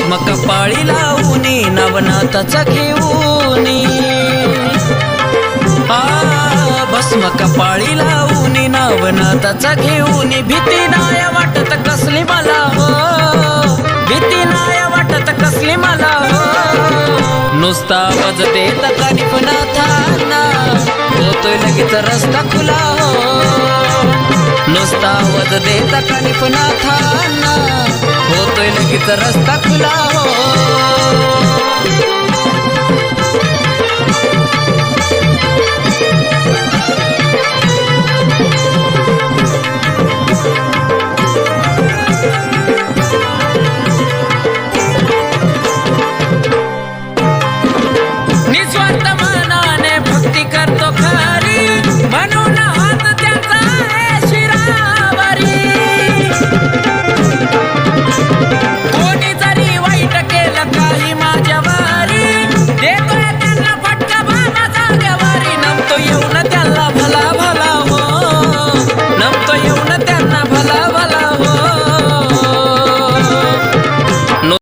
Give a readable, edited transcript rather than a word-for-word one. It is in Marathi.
भस्म कपाळी लावूनी नवनाथाचा घेऊनी भस्म कपाळी लावूनी नवनाथाचा घेऊनी भीती नाय वाटत कसली मला हो भीती नाय वाटत कसली मला हो नुसता आवाज देत कानिफनाथांना होतोय लगेच रस्ता खुला हो नुसता आवाज देत कानिफनाथांना होतोय लगेच रस्ता खुला हो